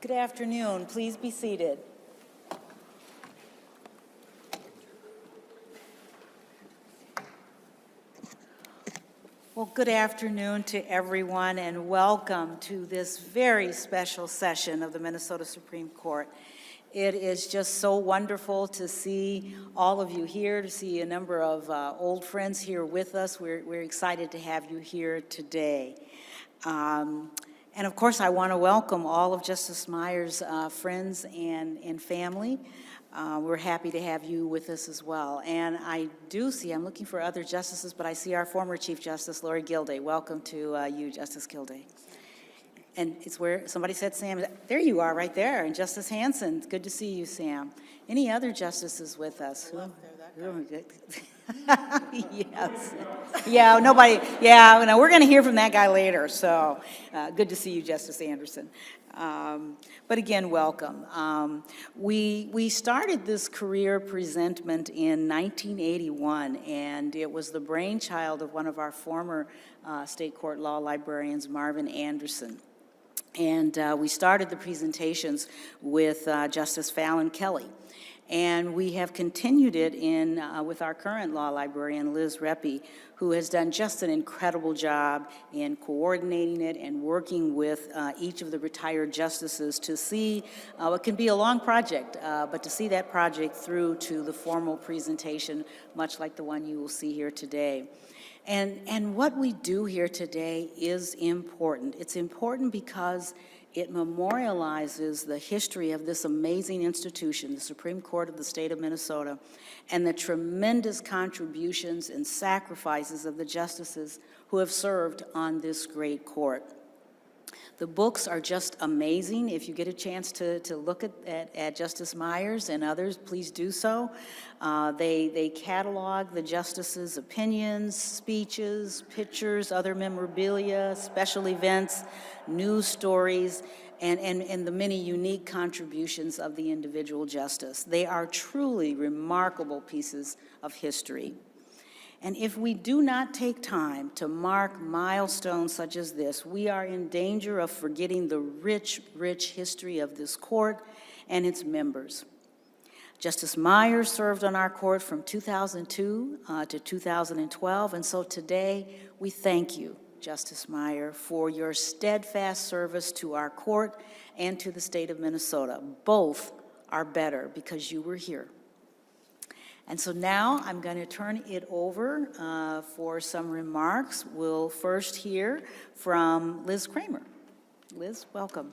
Good afternoon. Please be seated. Well, good afternoon to everyone, and welcome to this very special session of the Minnesota Supreme Court. It is just so wonderful to see all of you here, to see a number of old friends here with us. We're excited to have you here today. And of course, I want to welcome all of Justice Meyer's friends and family. We're happy to have you with us as well. And I do see, I'm looking for other justices, but I see our former Chief Justice, Lori Gilday. Welcome to you, Justice Gilday. And it's where somebody said Sam. There you are right there. And Justice Hanson, it's good to see you, Sam. Any other justices with us? Yes. Yeah, nobody. Yeah, no, we're going to hear from that guy later. So good to see you, Justice Anderson. But again, welcome. We started this career presentment in 1981, and it was the brainchild of one of our former state court law librarians, Marvin Anderson. And we started the presentations with Justice Fallon Kelly. And we have continued it with our current law librarian, Liz Reppy, who has done just an incredible job in coordinating it and working with each of the retired justices to see what can be a long project, but to see that project through to the formal presentation, much like the one you will see here today. And what we do here today is important. It's important because it memorializes the history of this amazing institution, the Supreme Court of the state of Minnesota, and the tremendous contributions and sacrifices of the justices who have served on this great court. The books are just amazing. If you get a chance to look at Justice Myers and others, please do so. They catalog the justices' opinions, speeches, pictures, other memorabilia, special events, news stories, and the many unique contributions of the individual justice. They are truly remarkable pieces of history. And if we do not take time to mark milestones such as this, we are in danger of forgetting the rich, rich history of this court and its members. Justice Meyer served on our court from 2002 to 2012, and so today we thank you, Justice Meyer, for your steadfast service to our court and to the state of Minnesota. Both are better because you were here. And so now I'm going to turn it over for some remarks. We'll first hear from Liz Kramer. Liz, welcome.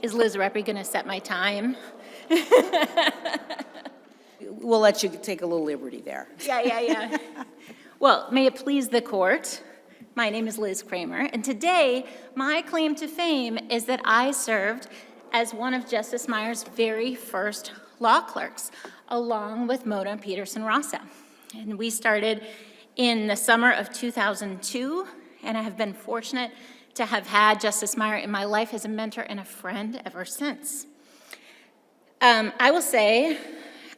Is Liz Reppy going to set my time? We'll let you take a little liberty there. Yeah. Well, may it please the court. My name is Liz Kramer, and today my claim to fame is that I served as one of Justice Meyer's very first law clerks, along with Mona Peterson-Rassa. And we started in the summer of 2002, and I have been fortunate to have had Justice Meyer in my life as a mentor and a friend ever since. I will say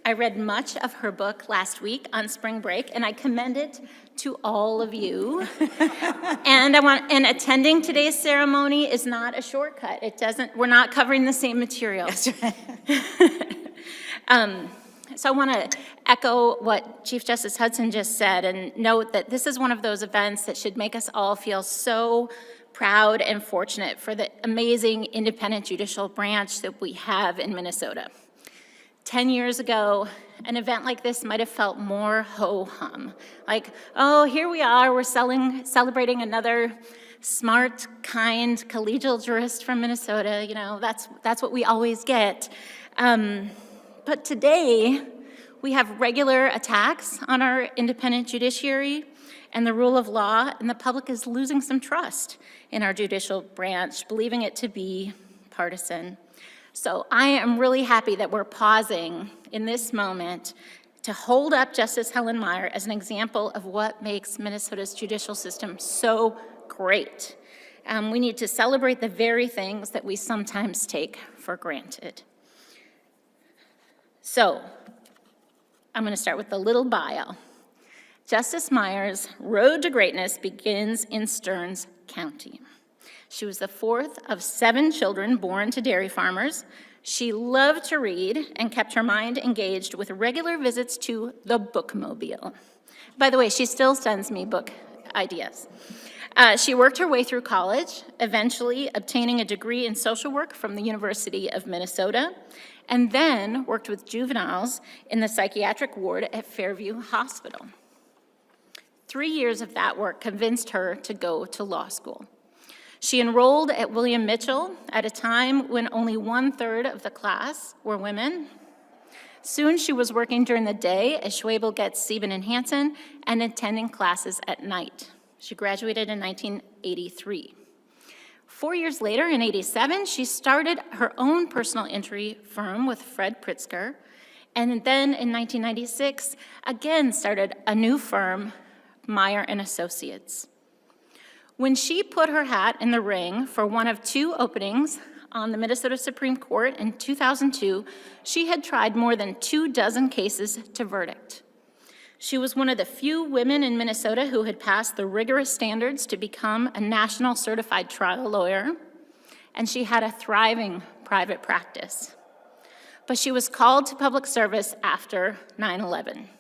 I read much of her book last week on spring break, and I commend it to all of you. And attending today's ceremony is not a shortcut. We're not covering the same material. That's right. So I want to echo what Chief Justice Hudson just said and note that this is one of those events that should make us all feel so proud and fortunate for the amazing independent judicial branch that we have in Minnesota. 10 years ago, an event like this might have felt more ho-hum. Like, oh, here we are, we're celebrating another smart, kind, collegial jurist from Minnesota. You know, that's what we always get. But today, we have regular attacks on our independent judiciary and the rule of law, and the public is losing some trust in our judicial branch, believing it to be partisan. So I am really happy that we're pausing in this moment to hold up Justice Helen Meyer as an example of what makes Minnesota's judicial system so great. We need to celebrate the very things that we sometimes take for granted. So I'm going to start with the little bio. Justice Meyer's road to greatness begins in Stearns County. She was the fourth of 7 children born to dairy farmers. She loved to read and kept her mind engaged with regular visits to the bookmobile. By the way, she still sends me book ideas. She worked her way through college, eventually obtaining a degree in social work from the University of Minnesota, and then worked with juveniles in the psychiatric ward at Fairview Hospital. 3 years of that work convinced her to go to law school. She enrolled at William Mitchell at a time when only 1/3 of the class were women. Soon she was working during the day at Schwabel, Getz, Sieben, and Hansen and attending classes at night. She graduated in 1983. 4 years later, in 87, she started her own personal injury firm with Fred Pritzker, and then in 1996, again started a new firm, Meyer and Associates. When she put her hat in the ring for one of 2 openings on the Minnesota Supreme Court in 2002, she had tried more than 24 cases to verdict. She was one of the few women in Minnesota who had passed the rigorous standards to become a national certified trial lawyer, and she had a thriving private practice. But she was called to public service after 9/11.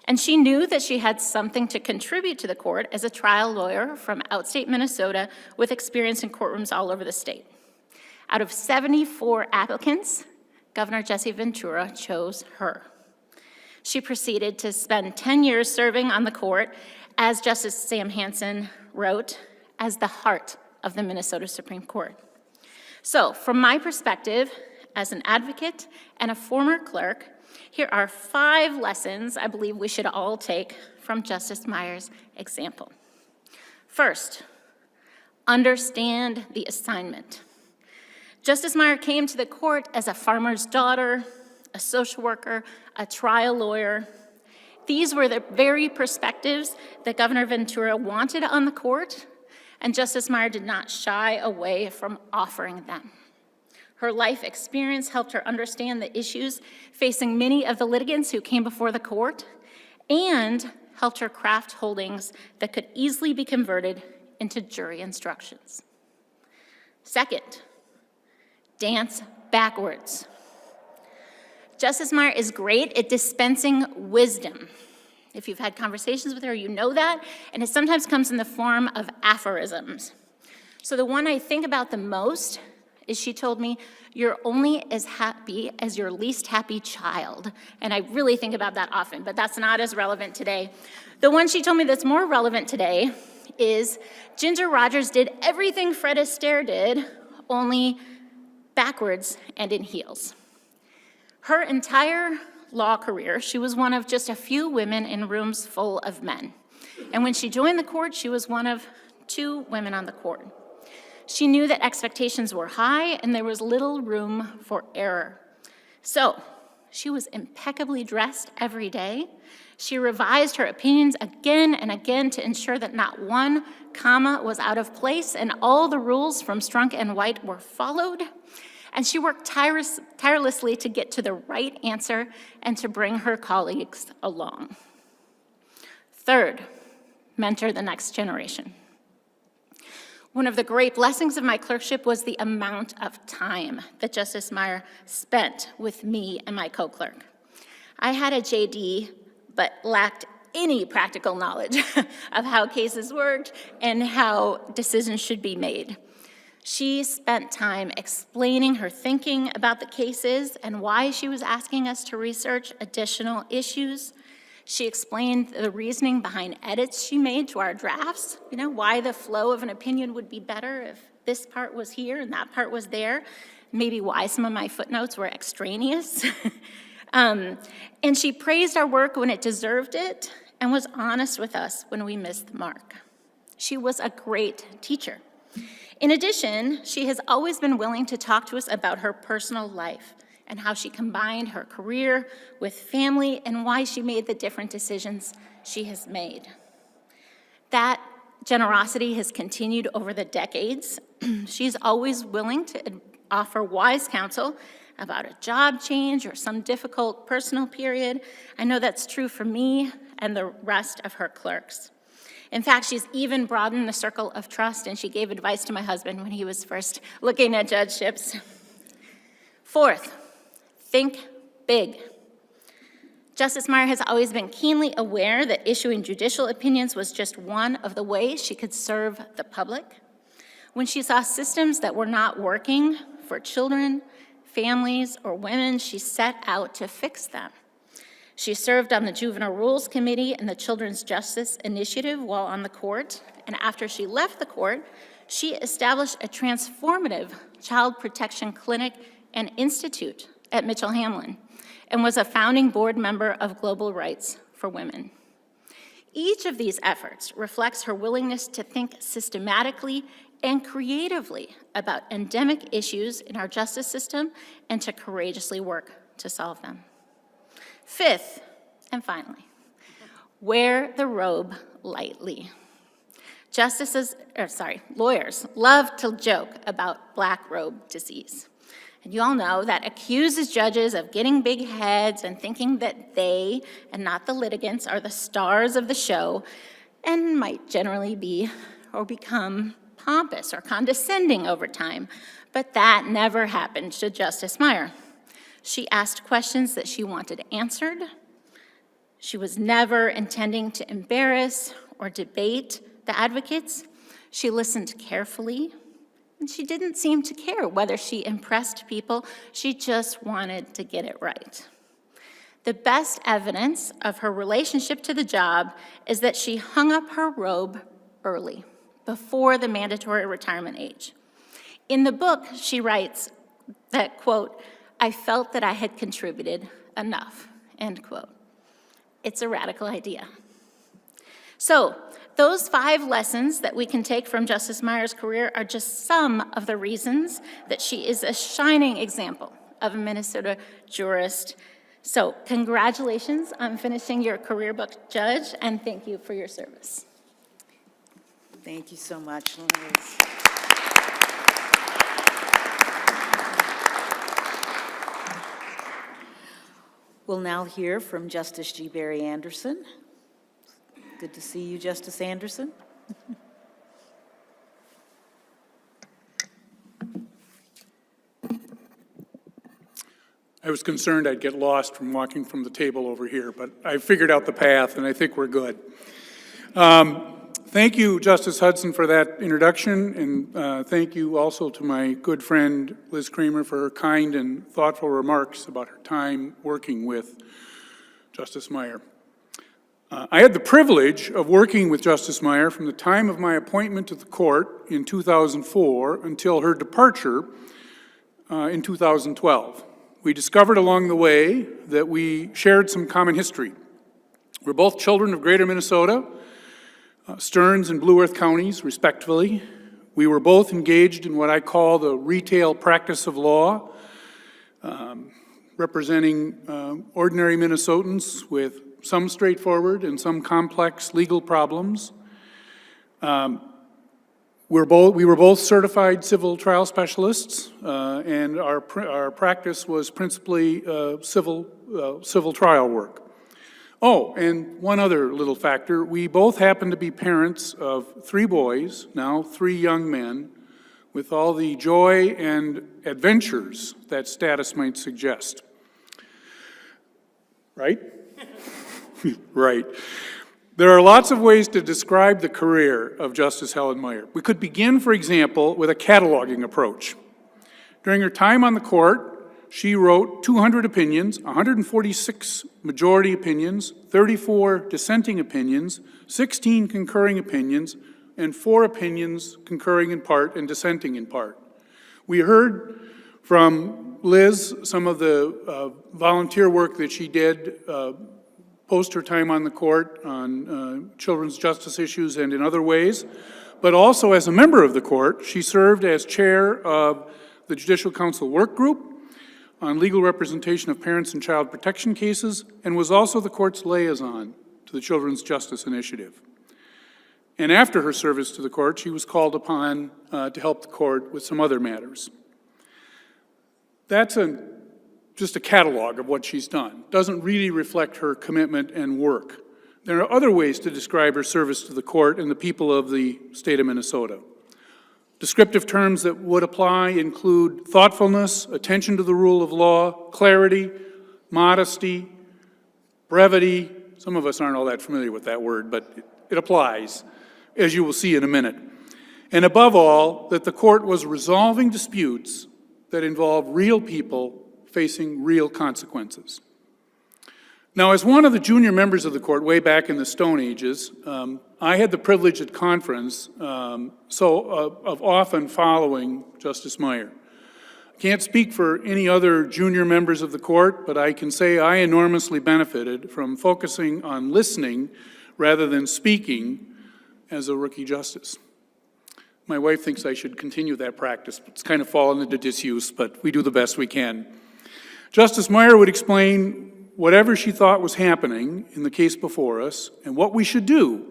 And she knew that she had something to contribute to the court as a trial lawyer from outstate Minnesota with experience in courtrooms all over the state. Out of 74 applicants, Governor Jesse Ventura chose her. She proceeded to spend 10 years serving on the court, as Justice Sam Hansen wrote, as the heart of the Minnesota Supreme Court. So, from my perspective, as an advocate and a former clerk, here are 5 lessons I believe we should all take from Justice Meyer's example. First, understand the assignment. Justice Meyer came to the court as a farmer's daughter, a social worker, a trial lawyer. These were the very perspectives that Governor Ventura wanted on the court, and Justice Meyer did not shy away from offering them. Her life experience helped her understand the issues facing many of the litigants who came before the court, and helped her craft holdings that could easily be converted into jury instructions. Second, dance backwards. Justice Meyer is great at dispensing wisdom. If you've had conversations with her, you know that, and it sometimes comes in the form of aphorisms. So the one I think about the most is she told me, "You're only as happy as your least happy child." And I really think about that often, but that's not as relevant today. The one she told me that's more relevant today is, "Ginger Rogers did everything Fred Astaire did, only backwards and in heels." Her entire law career, she was one of just a few women in rooms full of men. And when she joined the court, she was one of 2 women on the court. She knew that expectations were high and there was little room for error. So she was impeccably dressed every day. She revised her opinions again and again to ensure that not one comma was out of place and all the rules from Strunk and White were followed. And she worked tirelessly to get to the right answer and to bring her colleagues along. Third, mentor the next generation. One of the great blessings of my clerkship was the amount of time that Justice Meyer spent with me and my co-clerk. I had a JD, but lacked any practical knowledge of how cases worked and how decisions should be made. She spent time explaining her thinking about the cases and why she was asking us to research additional issues. She explained the reasoning behind edits she made to our drafts, why the flow of an opinion would be better if this part was here and that part was there, maybe why some of my footnotes were extraneous. And she praised our work when it deserved it and was honest with us when we missed the mark. She was a great teacher. In addition, she has always been willing to talk to us about her personal life and how she combined her career with family and why she made the different decisions she has made. That generosity has continued over the decades. She's always willing to offer wise counsel about a job change or some difficult personal period. I know that's true for me and the rest of her clerks. In fact, she's even broadened the circle of trust, and she gave advice to my husband when he was first looking at judgeships. Fourth, think big. Justice Meyer has always been keenly aware that issuing judicial opinions was just one of the ways she could serve the public. When she saw systems that were not working for children, families, or women, she set out to fix them. She served on the Juvenile Rules Committee and the Children's Justice Initiative while on the court, and after she left the court, she established a transformative child protection clinic and institute at Mitchell-Hamlin, and was a founding board member of Global Rights for Women. Each of these efforts reflects her willingness to think systematically and creatively about endemic issues in our justice system and to courageously work to solve them. Fifth, and finally, wear the robe lightly. Lawyers love to joke about black robe disease. And you all know that accuses judges of getting big heads and thinking that they, and not the litigants, are the stars of the show and might generally be or become pompous or condescending over time. But that never happened to Justice Meyer. She asked questions that she wanted answered. She was never intending to embarrass or debate the advocates. She listened carefully, and she didn't seem to care whether she impressed people. She just wanted to get it right. The best evidence of her relationship to the job is that she hung up her robe early, before the mandatory retirement age. In the book, she writes that, quote, "I felt that I had contributed enough," end quote. It's a radical idea. So, those 5 lessons that we can take from Justice Meyer's career are just some of the reasons that she is a shining example of a Minnesota jurist. So, congratulations on finishing your career book, Judge, and thank you for your service. Thank you so much, Liz. We'll now hear from Justice G. Barry Anderson. Good to see you, Justice Anderson. I was concerned I'd get lost from walking from the table over here, but I figured out the path, and I think we're good. Thank you, Justice Hudson, for that introduction, and thank you also to my good friend Liz Kramer for her kind and thoughtful remarks about her time working with Justice Meyer. I had the privilege of working with Justice Meyer from the time of my appointment to the court in 2004 until her departure in 2012. We discovered along the way that we shared some common history. We're both children of Greater Minnesota, Stearns and Blue Earth counties, respectively. We were both engaged in what I call the retail practice of law, representing ordinary Minnesotans with some straightforward and some complex legal problems. We were both certified civil trial specialists, and our practice was principally civil trial work. Oh, and one other little factor, we both happen to be parents of 3 boys, now 3 young men, with all the joy and adventures that status might suggest. Right? Right. There are lots of ways to describe the career of Justice Helen Meyer. We could begin, for example, with a cataloging approach. During her time on the court, she wrote 200 opinions, 146 majority opinions, 34 dissenting opinions, 16 concurring opinions, and 4 opinions concurring in part and dissenting in part. We heard from Liz some of the volunteer work that she did post her time on the court on children's justice issues and in other ways, but also as a member of the court, she served as chair of the Judicial Council Work Group on legal representation of parents in child protection cases, and was also the court's liaison to the Children's Justice Initiative. And after her service to the court, she was called upon to help the court with some other matters. that's just a catalog of what she's done. Doesn't really reflect her commitment and work. There are other ways to describe her service to the court and the people of the state of Minnesota. Descriptive terms that would apply include thoughtfulness, attention to the rule of law, clarity, modesty, brevity. Some of us aren't all that familiar with that word, but it applies, as you will see in a minute. And above all, that the court was resolving disputes that involve real people facing real consequences. Now, as one of the junior members of the court way back in the Stone Ages, I had the privilege at conference of often following Justice Meyer. I can't speak for any other junior members of the court, but I can say I enormously benefited from focusing on listening rather than speaking as a rookie justice. My wife thinks I should continue that practice. It's kind of fallen into disuse, but we do the best we can. Justice Meyer would explain whatever she thought was happening in the case before us and what we should do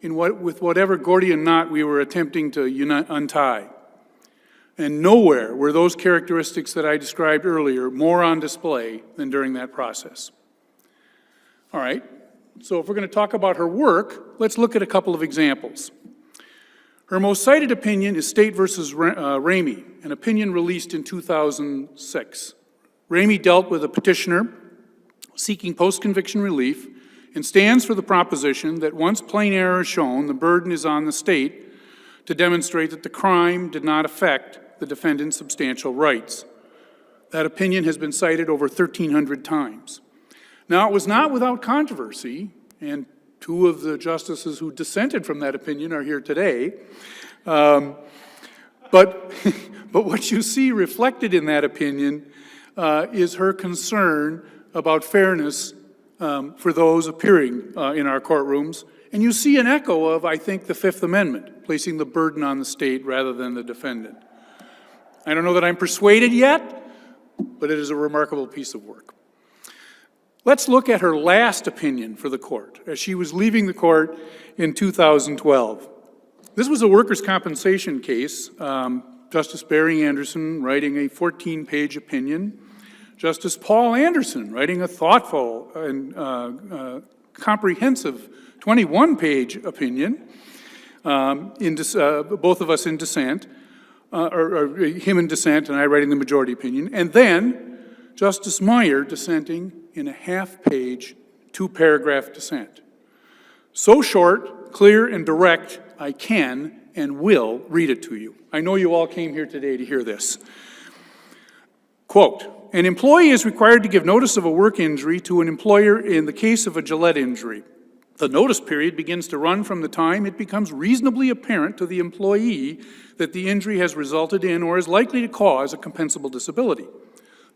with whatever Gordian knot we were attempting to untie. And nowhere were those characteristics that I described earlier more on display than during that process. All right, so if we're going to talk about her work, let's look at a couple of examples. Her most cited opinion is State versus Ramey, an opinion released in 2006. Ramey dealt with a petitioner seeking post-conviction relief and stands for the proposition that once plain error is shown, the burden is on the state to demonstrate that the crime did not affect the defendant's substantial rights. That opinion has been cited over 1,300 times. Now, it was not without controversy, and two of the justices who dissented from that opinion are here today. But what you see reflected in that opinion is her concern about fairness for those appearing in our courtrooms. And you see an echo of, I think, the Fifth Amendment, placing the burden on the state rather than the defendant. I don't know that I'm persuaded yet, but it is a remarkable piece of work. Let's look at her last opinion for the court, as she was leaving the court in 2012. This was a workers' compensation case. Justice Barry Anderson writing a 14-page opinion. Justice Paul Anderson writing a thoughtful and comprehensive 21-page opinion, both of us in dissent, or him in dissent and I writing the majority opinion, and then Justice Meyer dissenting in a half-page, 2-paragraph dissent. So short, clear, and direct, I can and will read it to you. I know you all came here today to hear this. Quote, an employee is required to give notice of a work injury to an employer in the case of a Gillette injury. The notice period begins to run from the time it becomes reasonably apparent to the employee that the injury has resulted in or is likely to cause a compensable disability.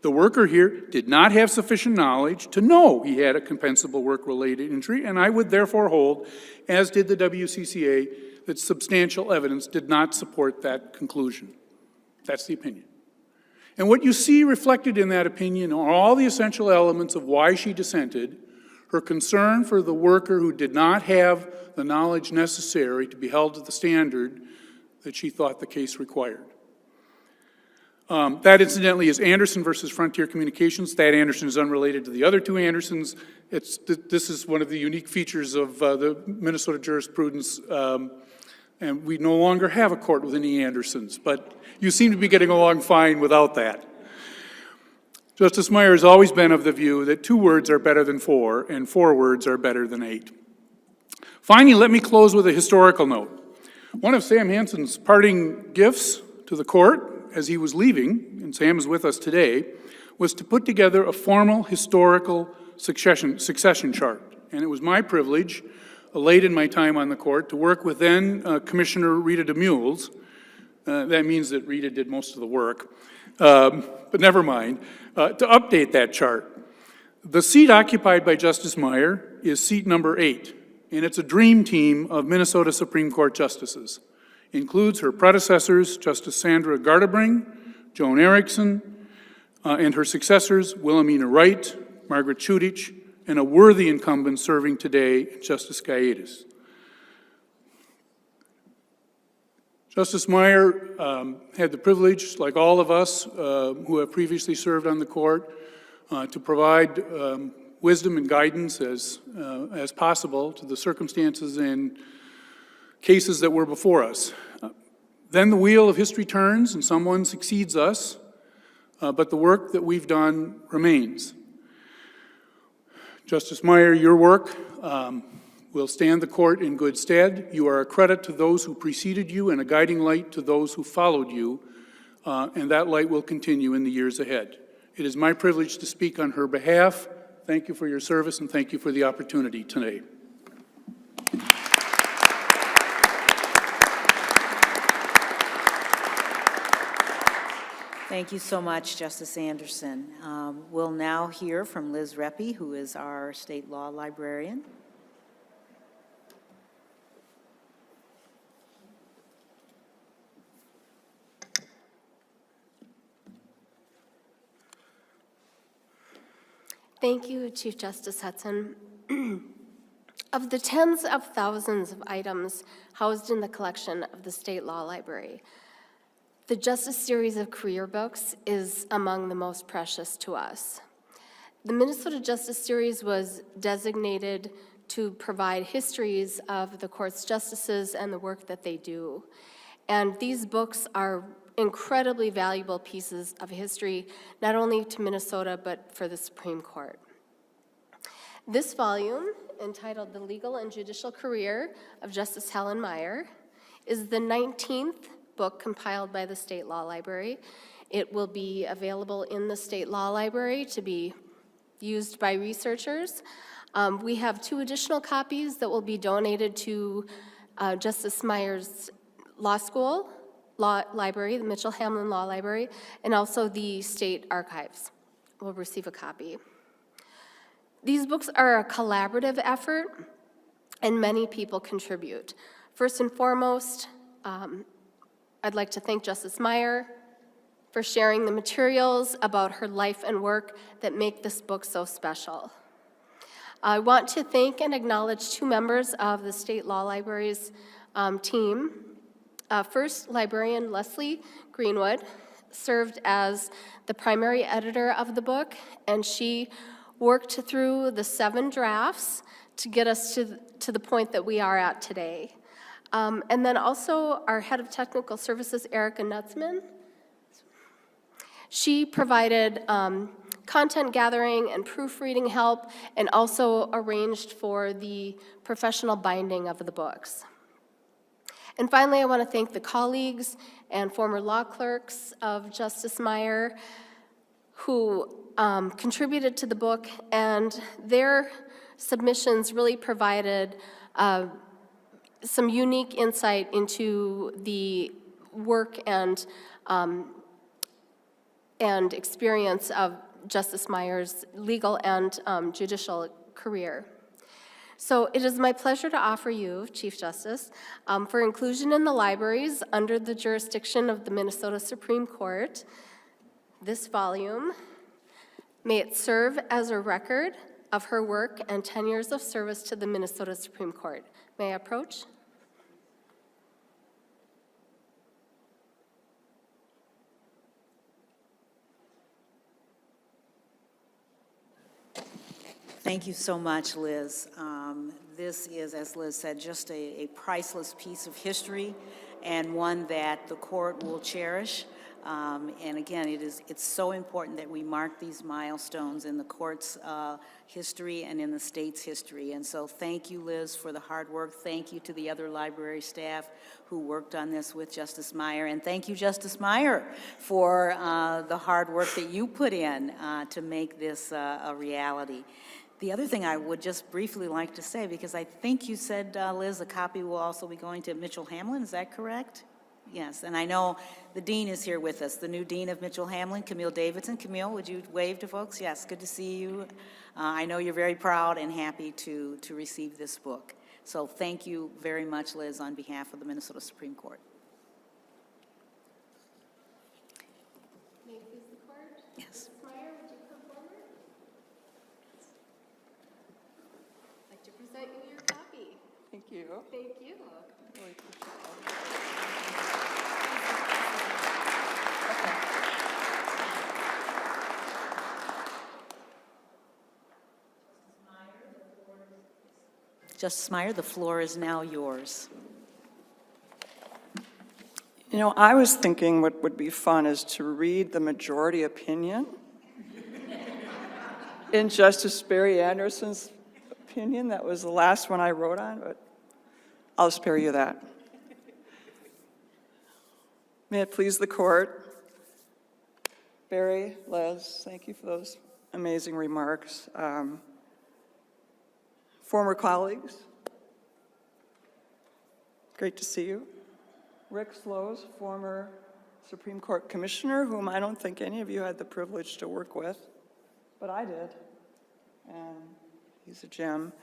The worker here did not have sufficient knowledge to know he had a compensable work-related injury, and I would therefore hold, as did the WCCA, that substantial evidence did not support that conclusion. That's the opinion. And what you see reflected in that opinion are all the essential elements of why she dissented, her concern for the worker who did not have the knowledge necessary to be held to the standard that she thought the case required. That, incidentally, is Anderson versus Frontier Communications. That Anderson is unrelated to the other two Andersons. This is one of the unique features of the Minnesota jurisprudence, and we no longer have a court with any Andersons, but you seem to be getting along fine without that. Justice Meyer has always been of the view that 2 words are better than 4, and 4 words are better than 8. Finally, let me close with a historical note. One of Sam Hansen's parting gifts to the court as he was leaving, and Sam is with us today, was to put together a formal historical succession chart. And it was my privilege, late in my time on the court, to work with then Commissioner Rita DeMules. That means that Rita did most of the work, but never mind, to update that chart. The seat occupied by Justice Meyer is seat number 8, and it's a dream team of Minnesota Supreme Court justices. Includes her predecessors, Justice Sandra Gardebring, Joan Erickson, and her successors, Wilhelmina Wright, Margaret Chudich, and a worthy incumbent serving today, Justice Gaitis. Justice Meyer had the privilege, like all of us who have previously served on the court, to provide wisdom and guidance as possible to the circumstances and cases that were before us. Then the wheel of history turns and someone succeeds us, but the work that we've done remains. Justice Meyer, your work will stand the court in good stead. You are a credit to those who preceded you and a guiding light to those who followed you, and that light will continue in the years ahead. It is my privilege to speak on her behalf. Thank you for your service and thank you for the opportunity today. Thank you so much, Justice Anderson. We'll now hear from Liz Reppy, who is our state law librarian. Thank you, Chief Justice Hudson. Of the tens of thousands of items housed in the collection of the State Law Library, the Justice Series of career books is among the most precious to us. The Minnesota Justice Series was designated to provide histories of the court's justices and the work that they do. And these books are incredibly valuable pieces of history, not only to Minnesota, but for the Supreme Court. This volume, entitled The Legal and Judicial Career of Justice Helen Meyer, is the 19th book compiled by the State Law Library. It will be available in the State Law Library to be used by researchers. We have 2 additional copies that will be donated to Justice Meyer's Law School Law Library, the Mitchell Hamlin Law Library, and also the State Archives will receive a copy. These books are a collaborative effort, and many people contribute. First and foremost, I'd like to thank Justice Meyer for sharing the materials about her life and work that make this book so special. I want to thank and acknowledge 2 members of the State Law Library's team. First, librarian Leslie Greenwood served as the primary editor of the book, and she worked through the 7 drafts to get us to the point that we are at today. And then also our head of technical services, Erica Nutzman. She provided content gathering and proofreading help and also arranged for the professional binding of the books. And finally, I want to thank the colleagues and former law clerks of Justice Meyer who contributed to the book, and their submissions really provided some unique insight into the work and experience of Justice Meyer's legal and judicial career. So it is my pleasure to offer you, Chief Justice, for inclusion in the libraries under the jurisdiction of the Minnesota Supreme Court, this volume. May it serve as a record of her work and 10 years of service to the Minnesota Supreme Court. May I approach? Thank you so much, Liz. This is, as Liz said, just a priceless piece of history and one that the court will cherish. And again, it's so important that we mark these milestones in the court's history and in the state's history. And so thank you, Liz, for the hard work. Thank you to the other library staff who worked on this with Justice Meyer. And thank you, Justice Meyer, for the hard work that you put in to make this a reality. The other thing I would just briefly like to say, because I think you said, Liz, a copy will also be going to Mitchell Hamlin, is that correct? Yes, and I know the dean is here with us, the new dean of Mitchell Hamlin, Camille Davidson. Camille, would you wave to folks? Yes, good to see you. I know you're very proud and happy to receive this book. So thank you very much, Liz, on behalf of the Minnesota Supreme Court. May it please the court? Yes. Justice Meyer, would you come forward? I'd like to present you your copy. Thank you. Thank you. Really appreciate all of it. Justice Meyer, the floor is now yours. You know, I was thinking what would be fun is to read the majority opinion in Justice Barry Anderson's opinion. That was the last one I wrote on, but I'll spare you that. May it please the court. Barry, Les, thank you for those amazing remarks. Former colleagues, great to see you. Rick Slows, former Supreme Court Commissioner, whom I don't think any of you had the privilege to work with, but I did, and he's a gem.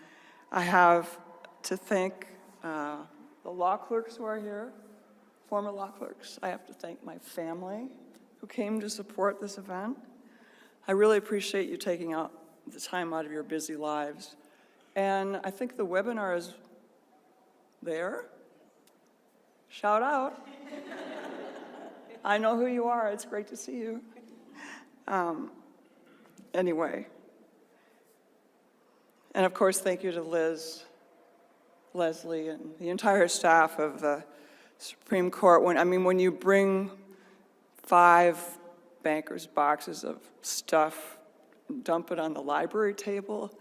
I have to thank the law clerks who are here, former law clerks. I have to thank my family who came to support this event. I really appreciate you taking out the time out of your busy lives. And I think the webinar is there. Shout out. I know who you are. It's great to see you. Anyway. And of course, thank you to Liz, Leslie, and the entire staff of the Supreme Court. When you bring 5 bankers' boxes of stuff, dump it on the library table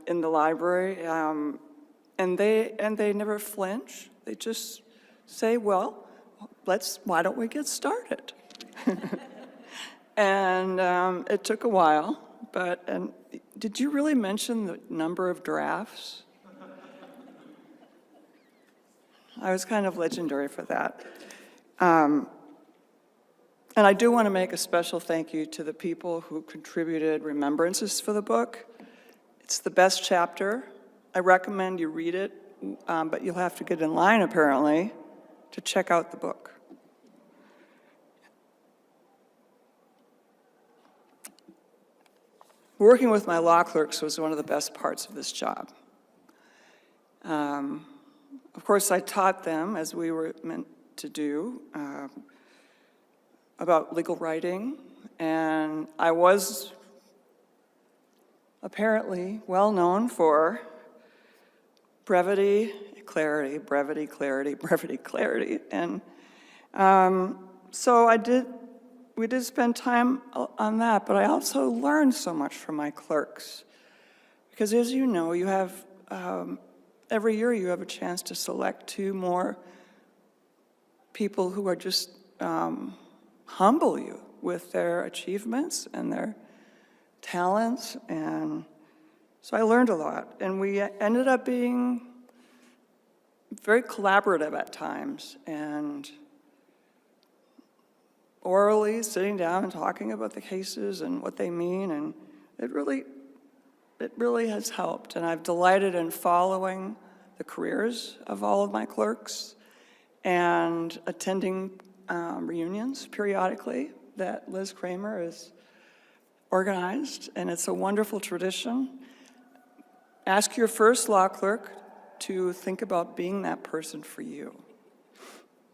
in the library, and they never flinch. They just say, well, why don't we get started? And it took a while, and did you really mention the number of drafts? I was kind of legendary for that. And I do want to make a special thank you to the people who contributed remembrances for the book. It's the best chapter. I recommend you read it, but you'll have to get in line, apparently, to check out the book. Working with my law clerks was one of the best parts of this job. Of course, I taught them, as we were meant to do, about legal writing, and I was apparently well known for brevity, clarity, brevity, clarity, brevity, clarity. And so we did spend time on that, but I also learned so much from my clerks. Because as you know, you have, every year you have a chance to select 2 more people who are just humble you with their achievements and their talents. And so I learned a lot. And we ended up being very collaborative at times, and orally sitting down and talking about the cases and what they mean, and it really has helped. And I've delighted in following the careers of all of my clerks and attending reunions periodically that Liz Kramer has organized, and it's a wonderful tradition. Ask your first law clerk to think about being that person for you,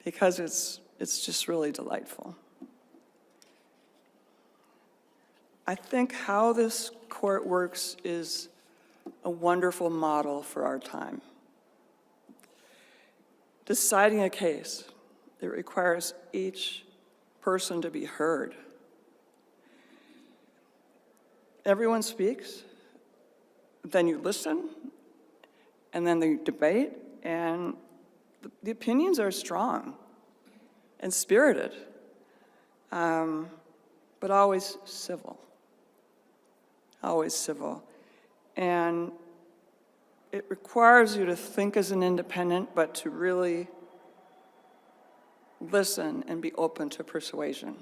because it's just really delightful. I think how this court works is a wonderful model for our time. Deciding a case, it requires each person to be heard. Everyone speaks, then you listen, and then they debate, and the opinions are strong and spirited, but always civil. Always civil. And it requires you to think as an independent, but to really listen and be open to persuasion.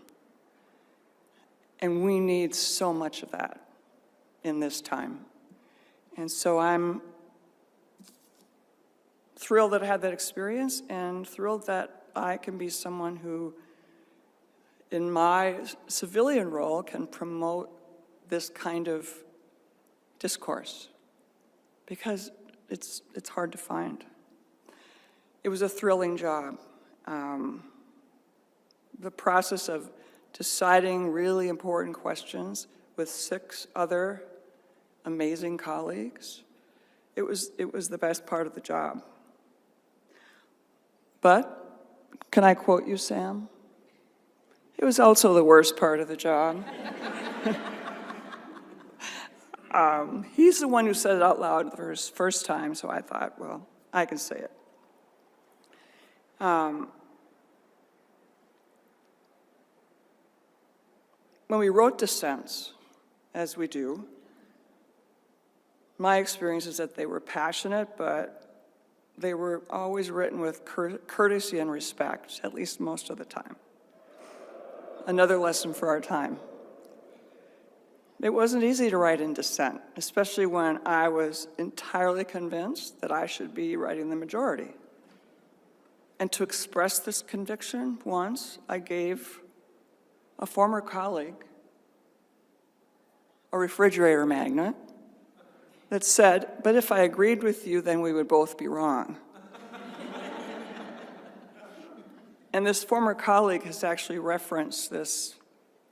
And we need so much of that in this time. And so I'm thrilled that I had that experience, and thrilled that I can be someone who, in my civilian role, can promote this kind of discourse, because it's hard to find. It was a thrilling job. The process of deciding really important questions with 6 other amazing colleagues, It was the best part of the job. But, can I quote you, Sam? It was also the worst part of the job. He's the one who said it out loud for his first time, so I thought, well, I can say it. When we wrote dissents, as we do, my experience is that they were passionate, but they were always written with courtesy and respect, at least most of the time. Another lesson for our time. It wasn't easy to write in dissent, especially when I was entirely convinced that I should be writing the majority. And to express this conviction once, I gave a former colleague a refrigerator magnet that said, "But if I agreed with you, then we would both be wrong." And this former colleague has actually referenced this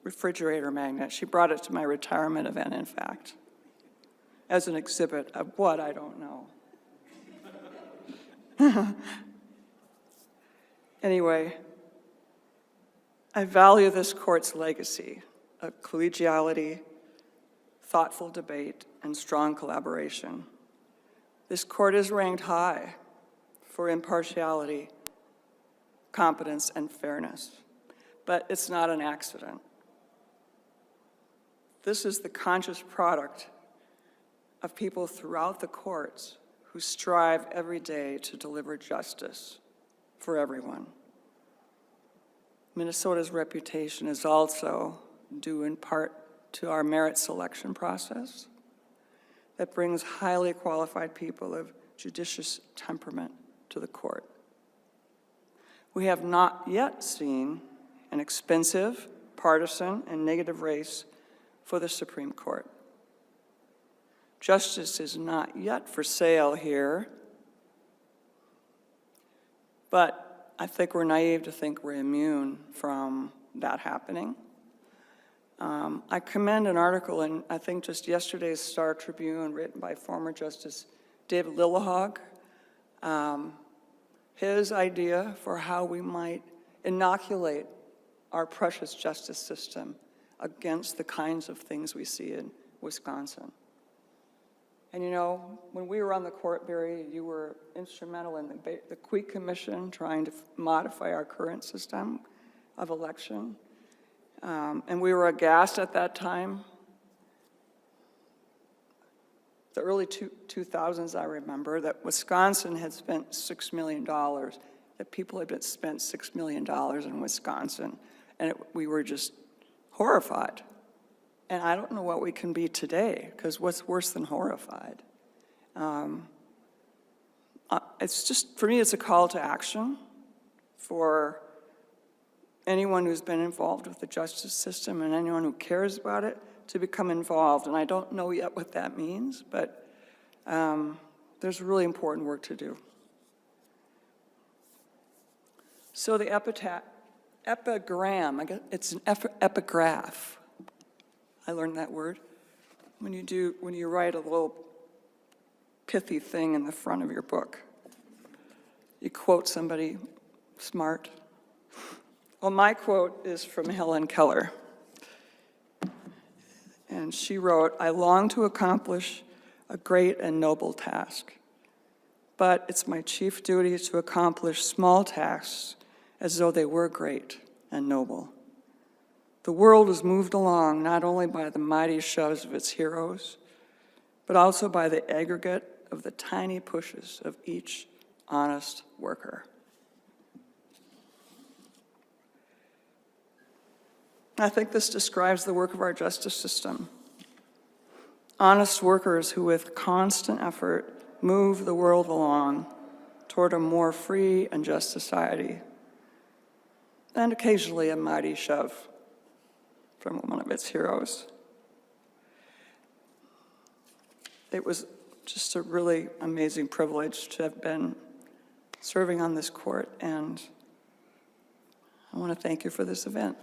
refrigerator magnet. She brought it to my retirement event, in fact, as an exhibit of what, I don't know. Anyway, I value this court's legacy of collegiality, thoughtful debate, and strong collaboration. This court is ranked high for impartiality, competence, and fairness, but it's not an accident. This is the conscious product of people throughout the courts who strive every day to deliver justice for everyone. Minnesota's reputation is also due in part to our merit selection process that brings highly qualified people of judicious temperament to the court. We have not yet seen an expensive, partisan, and negative race for the Supreme Court. Justice is not yet for sale here, but I think we're naive to think we're immune from that happening. I commend an article in, I think, just yesterday's Star Tribune, written by former Justice David Lillehog. His idea for how we might inoculate our precious justice system against the kinds of things we see in Wisconsin. And you know, when we were on the court, Barry, you were instrumental in the Queek Commission trying to modify our current system of election. And we were aghast at that time. The early 2000s, I remember, that Wisconsin had spent $6 million, that people had spent $6 million in Wisconsin, and we were just horrified. And I don't know what we can be today, because what's worse than horrified? It's just, for me, it's a call to action for anyone who's been involved with the justice system and anyone who cares about it to become involved. And I don't know yet what that means, but there's really important work to do. So the epigram, I guess it's an epigraph. I learned that word. When you write a little pithy thing in the front of your book, you quote somebody smart. Well, my quote is from Helen Keller. And she wrote, "I long to accomplish a great and noble task, but it's my chief duty to accomplish small tasks as though they were great and noble. The world is moved along not only by the mighty shoves of its heroes, but also by the aggregate of the tiny pushes of each honest worker." I think this describes the work of our justice system. Honest workers who with constant effort move the world along toward a more free and just society, and occasionally a mighty shove from one of its heroes. It was just a really amazing privilege to have been serving on this court, and I want to thank you for this event.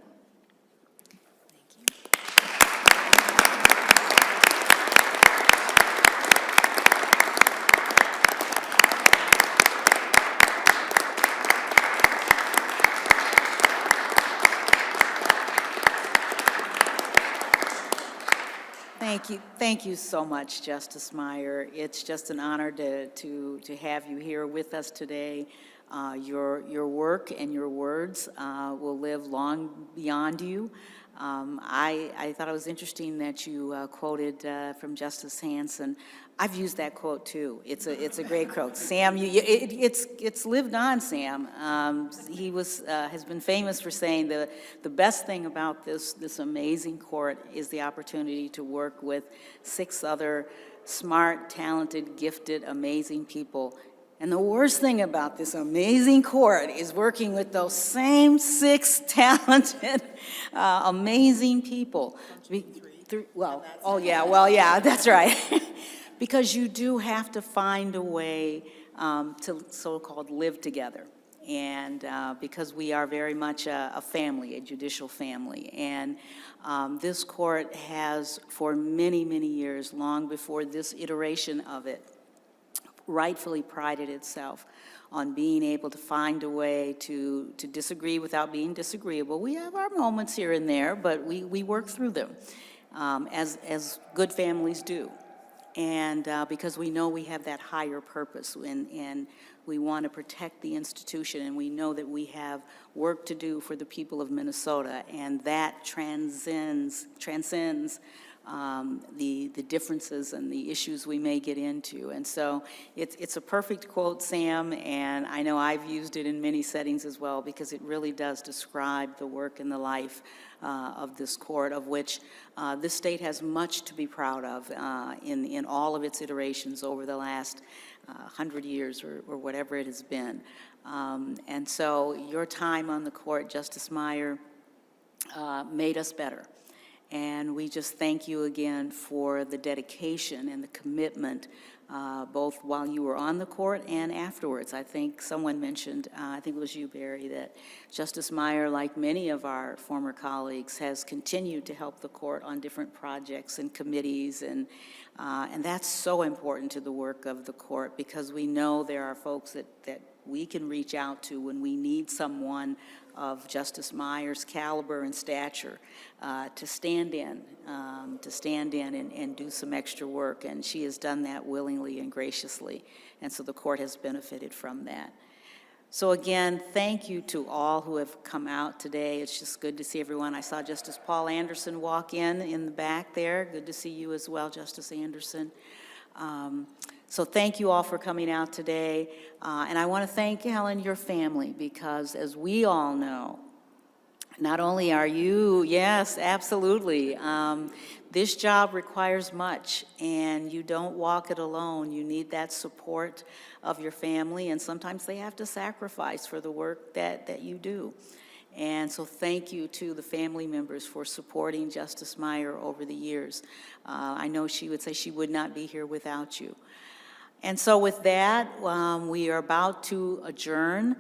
Thank you so much, Justice Meyer. It's just an honor to have you here with us today. Your work and your words will live long beyond you. I thought it was interesting that you quoted from Justice Hanson. I've used that quote too. It's a great quote. Sam, it's lived on, Sam. He has been famous for saying the best thing about this amazing court is the opportunity to work with 6 other smart, talented, gifted, amazing people. And the worst thing about this amazing court is working with those same 6 talented, amazing people. Yeah, that's right. Because you do have to find a way to so-called live together. And because we are very much a family, a judicial family. And this court has, for many, many years, long before this iteration of it, rightfully prided itself on being able to find a way to disagree without being disagreeable. We have our moments here and there, but we work through them as good families do. And because we know we have that higher purpose, and we want to protect the institution, and we know that we have work to do for the people of Minnesota, and that transcends the differences and the issues we may get into. And so it's a perfect quote, Sam, and I know I've used it in many settings as well, because it really does describe the work and the life of this court, of which this state has much to be proud of in all of its iterations over the last 100 years or whatever it has been. And so your time on the court, Justice Meyer, made us better. And we just thank you again for the dedication and the commitment, both while you were on the court and afterwards. I think someone mentioned, I think it was you, Barry, that Justice Meyer, like many of our former colleagues, has continued to help the court on different projects and committees, and that's so important to the work of the court, because we know there are folks that we can reach out to when we need someone of Justice Meyer's caliber and stature to stand in and do some extra work. And she has done that willingly and graciously. And so the court has benefited from that. So again, thank you to all who have come out today. It's just good to see everyone. I saw Justice Paul Anderson walk in the back there. Good to see you as well, Justice Anderson. So thank you all for coming out today. And I want to thank, Helen, your family, because as we all know, not only are you, yes, absolutely, this job requires much, and you don't walk it alone. You need that support of your family, and sometimes they have to sacrifice for the work that you do. And so thank you to the family members for supporting Justice Meyer over the years. I know she would say she would not be here without you. And so with that, we are about to adjourn.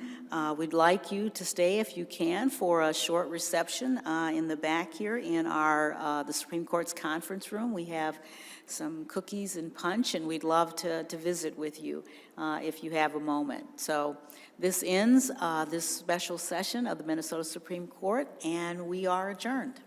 We'd like you to stay, if you can, for a short reception in the back here in the Supreme Court's conference room. We have some cookies and punch, and we'd love to visit with you if you have a moment. So this ends this special session of the Minnesota Supreme Court, and we are adjourned.